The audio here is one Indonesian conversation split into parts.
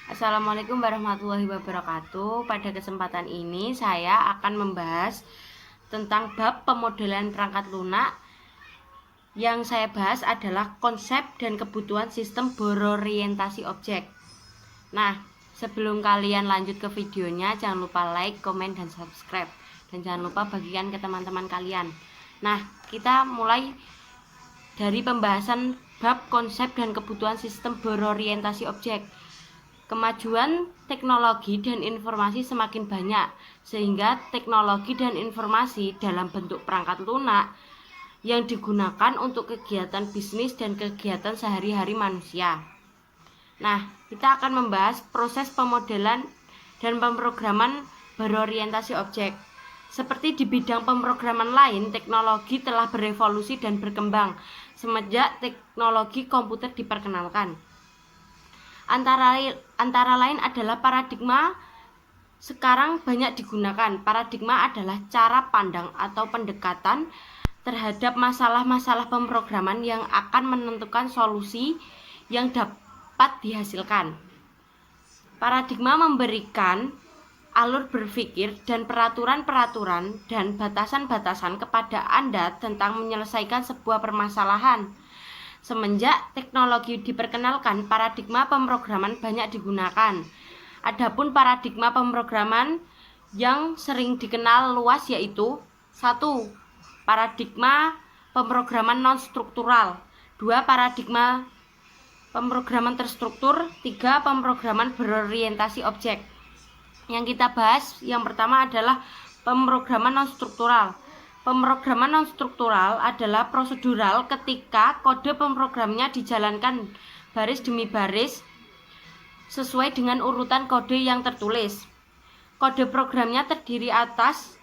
Assalamualaikum warahmatullahi wabarakatuh. Pada kesempatan ini saya akan membahas tentang bab pemodelan perangkat lunak. Yang saya bahas adalah konsep dan kebutuhan sistem berorientasi objek. Nah, sebelum kalian lanjut ke videonya, jangan lupa like, komen, dan subscribe. Dan jangan lupa bagikan ke teman-teman kalian. Nah, kita mulai dari pembahasan bab konsep dan kebutuhan sistem berorientasi objek. Kemajuan teknologi dan informasi semakin banyak, sehingga teknologi dan informasi dalam bentuk perangkat lunak yang digunakan untuk kegiatan bisnis dan kegiatan sehari-hari manusia. Nah, kita akan membahas proses pemodelan dan pemrograman berorientasi objek. Seperti di bidang pemrograman lain, teknologi telah berevolusi dan berkembang semenjak teknologi komputer diperkenalkan. Antara lain adalah paradigma sekarang banyak digunakan. Paradigma adalah cara pandang atau pendekatan terhadap masalah-masalah pemrograman yang akan menentukan solusi yang dapat dihasilkan. Paradigma memberikan alur berpikir dan peraturan-peraturan dan batasan-batasan kepada Anda tentang menyelesaikan sebuah permasalahan. Semenjak teknologi diperkenalkan, paradigma pemrograman banyak digunakan. Adapun paradigma pemrograman yang sering dikenal luas yaitu 1. Paradigma pemrograman non-struktural, 2. Paradigma pemrograman terstruktur, 3. Pemrograman berorientasi objek. Yang kita bahas yang pertama adalah pemrograman non-struktural. Pemrograman non-struktural adalah prosedural ketika kode pemrogramnya dijalankan baris demi baris sesuai dengan urutan kode yang tertulis. Kode programnya terdiri atas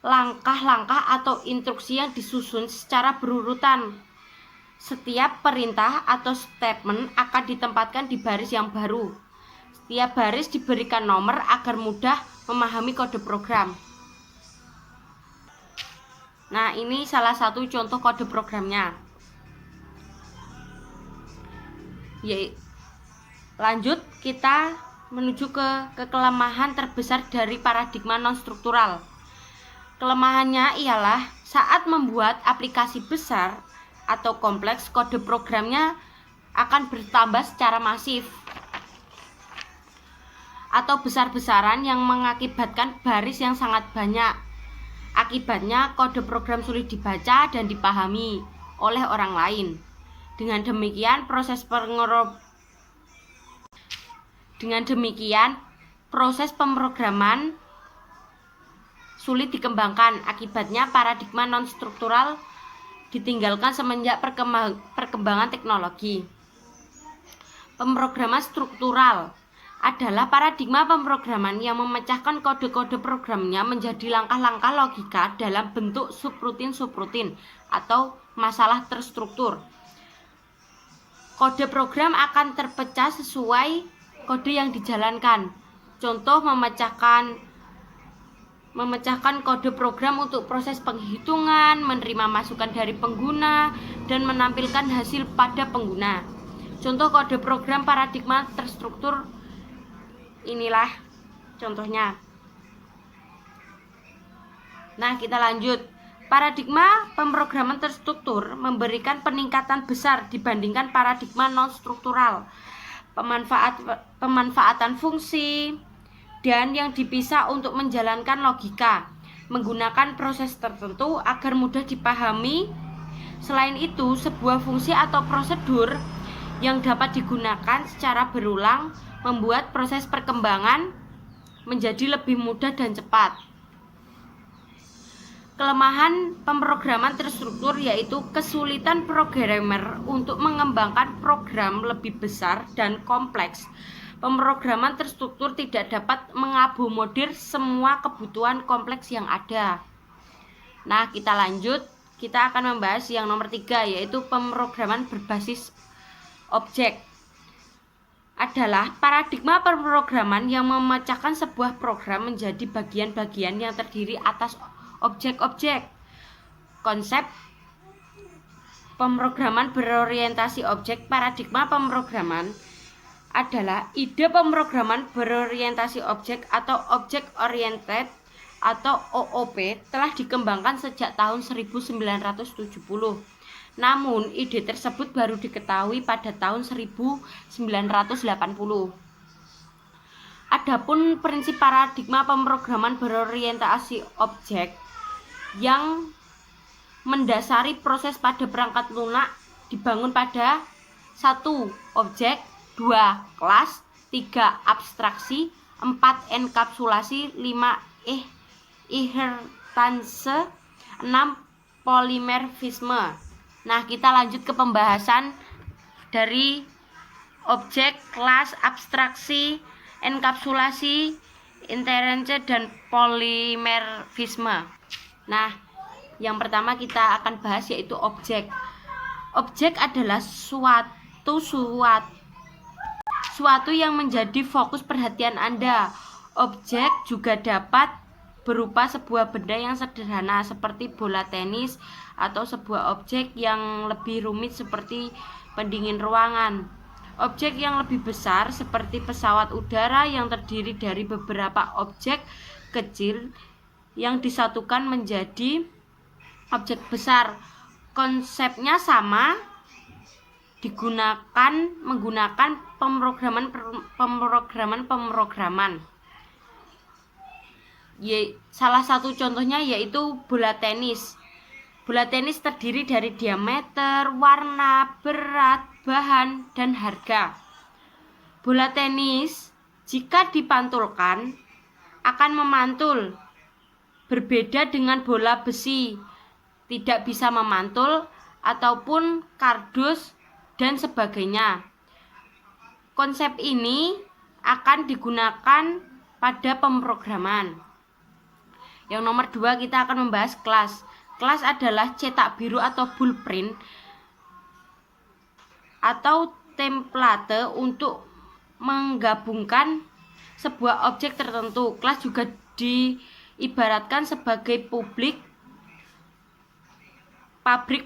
langkah-langkah atau instruksi yang disusun secara berurutan. Setiap perintah atau statement akan ditempatkan di baris yang baru. Setiap baris diberikan nomor agar mudah memahami kode program. Nah, ini salah satu contoh kode programnya. Lanjut, kita menuju ke kelemahan terbesar dari paradigma non-struktural. Kelemahannya ialah saat membuat aplikasi besar atau kompleks, kode programnya akan bertambah secara masif atau besar-besaran yang mengakibatkan baris yang sangat banyak. Akibatnya kode program sulit dibaca dan dipahami oleh orang lain. Dengan demikian proses pemrograman sulit dikembangkan. Akibatnya paradigma non-struktural ditinggalkan semenjak perkembangan teknologi. Pemrograman struktural adalah paradigma pemrograman yang memecahkan kode-kode programnya menjadi langkah-langkah logika dalam bentuk subrutin-subrutin atau masalah terstruktur. Kode program akan terpecah sesuai kode yang dijalankan. Contoh memecahkan kode program untuk proses penghitungan, menerima masukan dari pengguna, dan menampilkan hasil pada pengguna. Contoh kode program paradigma terstruktur inilah contohnya. Nah, kita lanjut. Paradigma pemrograman terstruktur memberikan peningkatan besar dibandingkan paradigma non-struktural. Pemanfaatan fungsi dan yang dipisah untuk menjalankan logika menggunakan proses tertentu agar mudah dipahami. Selain itu, sebuah fungsi atau prosedur yang dapat digunakan secara berulang membuat proses perkembangan menjadi lebih mudah dan cepat. Kelemahan pemrograman terstruktur yaitu kesulitan programmer untuk mengembangkan program lebih besar dan kompleks. Pemrograman terstruktur tidak dapat mengakomodir semua kebutuhan kompleks yang ada. Nah, kita lanjut. Kita akan membahas yang nomor 3, yaitu pemrograman berbasis objek. Adalah paradigma pemrograman yang memecahkan sebuah program menjadi bagian-bagian yang terdiri atas objek-objek. Konsep pemrograman berorientasi objek. Paradigma pemrograman adalah ide pemrograman berorientasi objek atau Object Oriented atau OOP telah dikembangkan sejak tahun 1970. Namun, ide tersebut baru diketahui pada tahun 1980. Adapun prinsip paradigma pemrograman berorientasi objek yang mendasari proses pada perangkat lunak dibangun pada 1. Objek, 2. Kelas, 3. Abstraksi, 4. Enkapsulasi, 5. Inheritance, 6. Polimorfisme. Nah, kita lanjut ke pembahasan dari objek, kelas, abstraksi, enkapsulasi, inheritance, dan polimorfisme. Nah, yang pertama kita akan bahas yaitu objek. Objek adalah suatu yang menjadi fokus perhatian Anda. Objek juga dapat berupa sebuah benda yang sederhana seperti bola tenis atau sebuah objek yang lebih rumit seperti pendingin ruangan. Objek yang lebih besar seperti pesawat udara yang terdiri dari beberapa objek kecil yang disatukan menjadi objek besar. Konsepnya sama, menggunakan pemrograman. Salah satu contohnya yaitu bola tenis. Bola tenis terdiri dari diameter, warna, berat, bahan, dan harga. Bola tenis jika dipantulkan akan memantul, berbeda dengan bola besi, tidak bisa memantul, ataupun kardus, dan sebagainya. Konsep ini akan digunakan pada pemrograman. Yang nomor 2 kita akan membahas kelas. Kelas adalah cetak biru atau blueprint atau template untuk menggabungkan sebuah objek tertentu. Kelas juga diibaratkan sebagai pabrik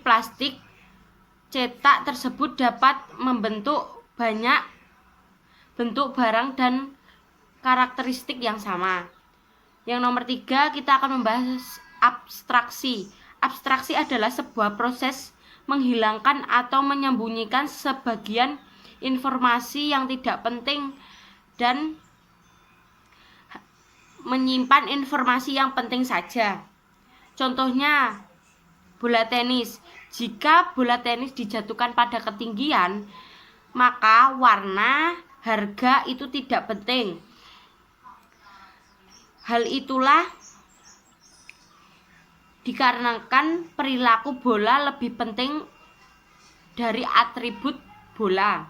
plastik. Cetak tersebut dapat membentuk banyak bentuk barang dan karakteristik yang sama. Yang nomor 3 kita akan membahas abstraksi. Abstraksi adalah sebuah proses menghilangkan atau menyembunyikan sebagian informasi yang tidak penting dan menyimpan informasi yang penting saja. Contohnya bola tenis. Jika bola tenis dijatuhkan pada ketinggian, maka warna, harga itu tidak penting. Hal itulah dikarenakan perilaku bola lebih penting dari atribut bola.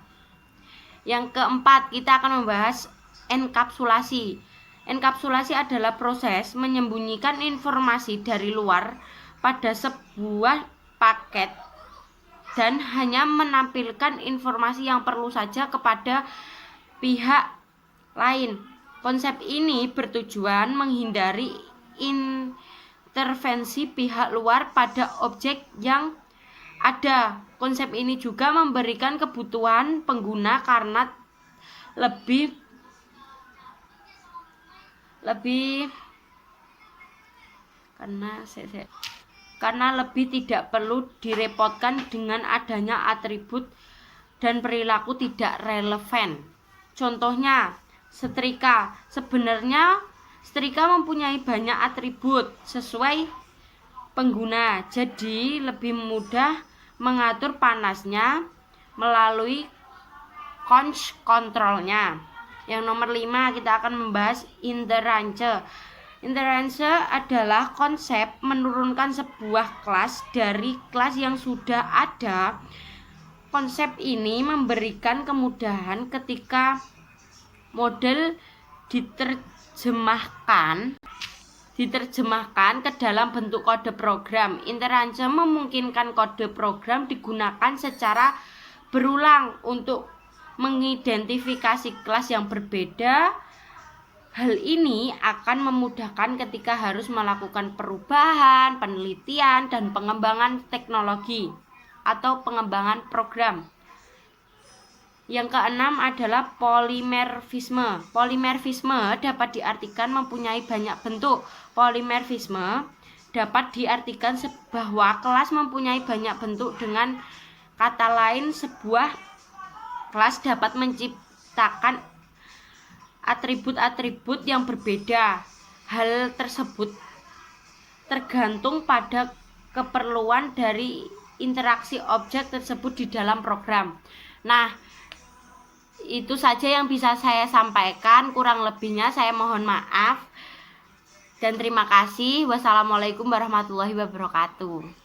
Yang keempat, kita akan membahas enkapsulasi. Enkapsulasi adalah proses menyembunyikan informasi dari luar pada sebuah paket dan hanya menampilkan informasi yang perlu saja kepada pihak lain. Konsep ini bertujuan menghindari intervensi pihak luar pada objek yang ada. Konsep ini juga memberikan kebutuhan pengguna karena lebih tidak perlu direpotkan dengan adanya atribut dan perilaku tidak relevan. Contohnya, setrika. Sebenarnya setrika mempunyai banyak atribut sesuai pengguna, jadi lebih mudah mengatur panasnya melalui kontrolnya. Yang nomor 5 kita akan membahas inheritance. Inheritance adalah konsep menurunkan sebuah kelas dari kelas yang sudah ada. Konsep ini memberikan kemudahan ketika model diterjemahkan ke dalam bentuk kode program. Inheritance memungkinkan kode program digunakan secara berulang untuk mengidentifikasi kelas yang berbeda. Hal ini akan memudahkan ketika harus melakukan perubahan, penelitian, dan pengembangan teknologi atau pengembangan program. Yang keenam adalah polimerfisme. Polimerfisme dapat diartikan mempunyai banyak bentuk. Polimerfisme dapat diartikan bahwa kelas mempunyai banyak bentuk. Dengan kata lain, sebuah kelas dapat menciptakan atribut-atribut yang berbeda. Hal tersebut tergantung pada keperluan dari interaksi objek tersebut di dalam program. Nah, itu saja yang bisa saya sampaikan. Kurang lebihnya saya mohon maaf. Dan terima kasih. Wassalamualaikum warahmatullahi wabarakatuh.